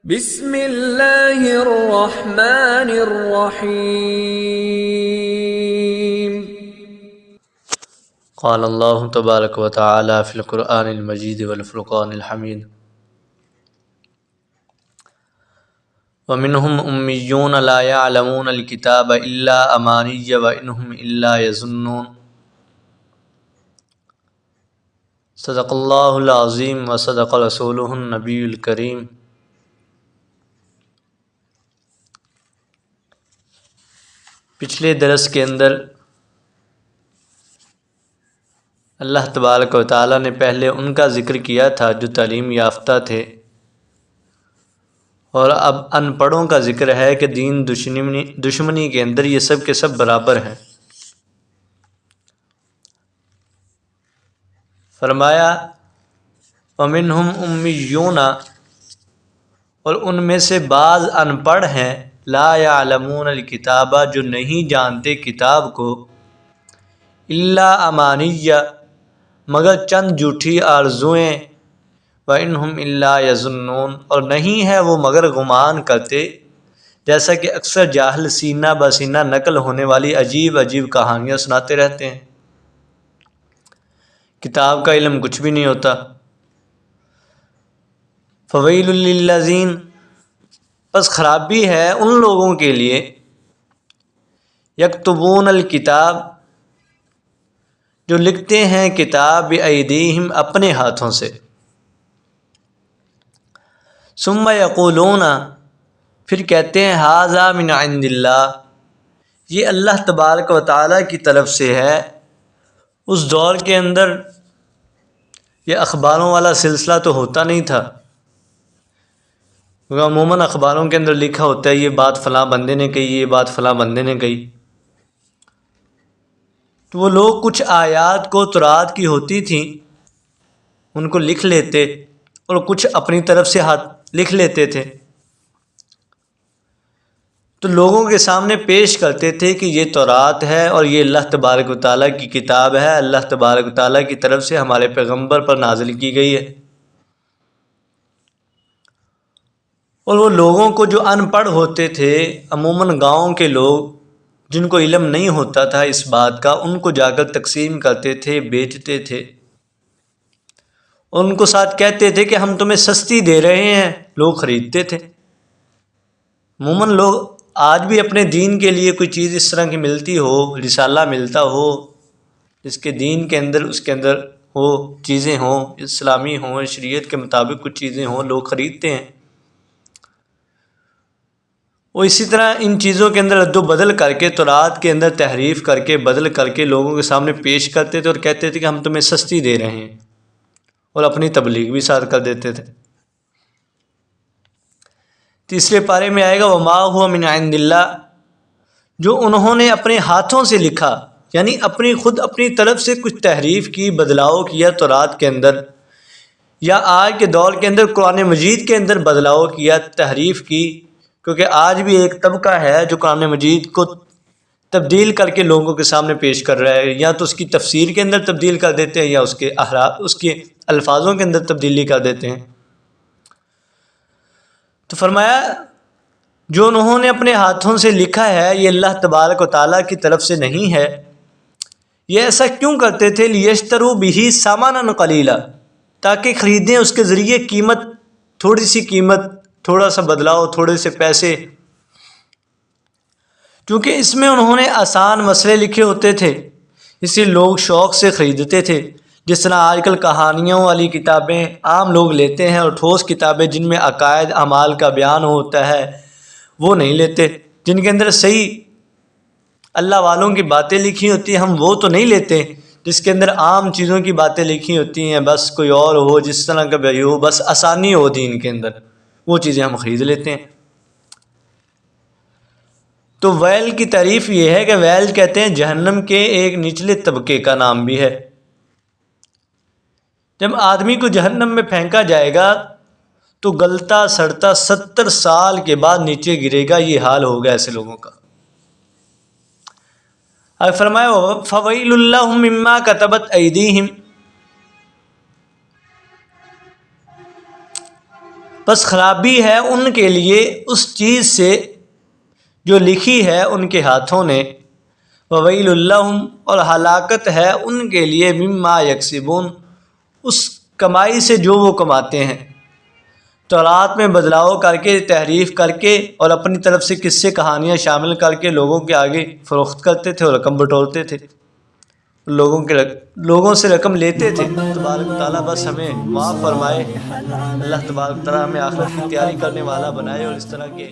بسم اللہ الرحمن الرحیم۔ قال اللہ تبارک و تعالی فی القرآن المجید والفرقان الحمید ومنہم امیون لا یعلمون الکتاب الا امانی وانہم الا یظنون۔ صدق اللہ العظیم وصدق رسولہ النبی الکریم۔ پچھلے درس کے اندر اللہ تبارک و تعالیٰ نے پہلے ان کا ذکر کیا تھا جو تعلیم یافتہ تھے، اور اب ان پڑھوں کا ذکر ہے کہ دین دشمنی کے اندر یہ سب کے سب برابر ہیں۔ فرمایا ومنہم امیون، اور ان میں سے بعض ان پڑھ ہیں، لا یعلمون الکتاب، جو نہیں جانتے کتاب کو، الا امانیہ، مگر چند جھوٹی آرزوئیں، وانہم الا یظنون، اور نہیں ہے وہ مگر گمان کرتے، جیسا کہ اکثر جاہل سینہ بسینہ نقل ہونے والی عجیب عجیب کہانیاں سناتے رہتے ہیں۔ کتاب کا علم کچھ بھی نہیں ہوتا۔ فویل للذین، بس خرابی ہے ان لوگوں کے لیے، یکتبون الکتاب، جو لکھتے ہیں کتاب بایدیہم، اپنے ہاتھوں سے، ثم یقولون، پھر کہتے ہیں ھذا من عند اللہ، یہ اللہ تبارک و تعالیٰ کی طرف سے ہے۔ اس دور کے اندر یہ اخباروں والا سلسلہ تو ہوتا نہیں تھا، کیونکہ عموماً اخباروں کے اندر لکھا ہوتا ہے یہ بات فلاں بندے نے کہی، یہ بات فلاں بندے نے کہی، تو وہ لوگ کچھ آیات کو تورات کی ہوتی تھیں ان کو لکھ لیتے، اور کچھ اپنی طرف سے ہاتھ لکھ لیتے تھے، تو لوگوں کے سامنے پیش کرتے تھے کہ یہ تورات ہے اور یہ اللہ تبارک و تعالیٰ کی کتاب ہے، اللہ تبارک و تعالیٰ کی طرف سے ہمارے پیغمبر پر نازل کی گئی ہے۔ اور وہ لوگوں کو جو ان پڑھ ہوتے تھے، عموماً گاؤں کے لوگ جن کو علم نہیں ہوتا تھا اس بات کا، ان کو جا کر تقسیم کرتے تھے، بیچتے تھے، اور ان کو ساتھ کہتے تھے کہ ہم تمہیں سستی دے رہے ہیں، لوگ خریدتے تھے۔ عموماً لوگ آج بھی اپنے دین کے لیے کوئی چیز اس طرح کی ملتی ہو، رسالہ ملتا ہو جس کے دین کے اندر، اس کے اندر ہو چیزیں ہوں، اسلامی ہوں، شریعت کے مطابق کچھ چیزیں ہوں، لوگ خریدتے ہیں۔ وہ اسی طرح ان چیزوں کے اندر رد و بدل کر کے، تورات کے اندر تحریف کر کے، بدل کر کے لوگوں کے سامنے پیش کرتے تھے، اور کہتے تھے کہ ہم تمہیں سستی دے رہے ہیں، اور اپنی تبلیغ بھی ساتھ کر دیتے تھے۔ تیسرے پارے میں آئے گا وما هو من عند اللہ، جو انہوں نے اپنے ہاتھوں سے لکھا، یعنی اپنی طرف سے کچھ تحریف کی، بدلاؤ کیا تورات کے اندر، یا آج کے دور کے اندر قرآن مجید کے اندر بدلاؤ کیا، تحریف کی، کیونکہ آج بھی ایک طبقہ ہے جو قرآن مجید کو تبدیل کر کے لوگوں کے سامنے پیش کر رہا ہے، یا تو اس کی تفسیر کے اندر تبدیل کر دیتے ہیں، یا اس کے الفاظوں کے اندر تبدیلی کر دیتے ہیں۔ تو فرمایا جو انہوں نے اپنے ہاتھوں سے لکھا ہے یہ اللہ تبارک و تعالیٰ کی طرف سے نہیں ہے، یہ ایسا کیوں کرتے تھے؟ لیشتروا بہ ثمنا قلیلا، تاکہ خریدیں اس کے ذریعے قیمت، تھوڑی سی قیمت، تھوڑا سا بدلاؤ، تھوڑے سے پیسے، کیونکہ اس میں انہوں نے آسان مسئلے لکھے ہوتے تھے، اس لیے لوگ شوق سے خریدتے تھے۔ جس طرح آج کل کہانیوں والی کتابیں عام لوگ لیتے ہیں، اور ٹھوس کتابیں جن میں عقائد اعمال کا بیان ہوتا ہے وہ نہیں لیتے، جن کے اندر صحیح اللہ والوں کی باتیں لکھی ہوتی ہیں ہم وہ تو نہیں لیتے، جس کے اندر عام چیزوں کی باتیں لکھی ہوتی ہیں، بس کوئی اور ہو جس طرح کا بھی ہو، بس آسانی ہو دین کے اندر، وہ چیزیں ہم خرید لیتے ہیں۔ تو ویل کی تعریف یہ ہے کہ ویل کہتے ہیں جہنم کے ایک نچلے طبقے کا نام بھی ہے۔ جب آدمی کو جہنم میں پھینکا جائے گا تو گلتا سڑتا 70 سال کے بعد نیچے گرے گا، یہ حال ہوگا ایسے لوگوں کا۔ اب فرمایا فویل لہم مما کتبت ایدیہم، بس خرابی ہے ان کے لیے اس چیز سے جو لکھی ہے ان کے ہاتھوں نے، وویل لہم، اور ہلاکت ہے ان کے لیے، مما یکسبون، اس کمائی سے جو وہ کماتے ہیں۔ تورات میں بدلاؤ کر کے، تحریف کر کے اور اپنی طرف سے قصے کہانیاں شامل کر کے لوگوں کے آگے فروخت کرتے تھے اور رقم بٹورتے تھے، لوگوں سے رقم لیتے تھے۔ تبارک تعالیٰ بس ہمیں معاف فرمائے، اللہ تبارک تعالیٰ ہمیں آخرت کی تیاری کرنے والا بنائے اور اس طرح کے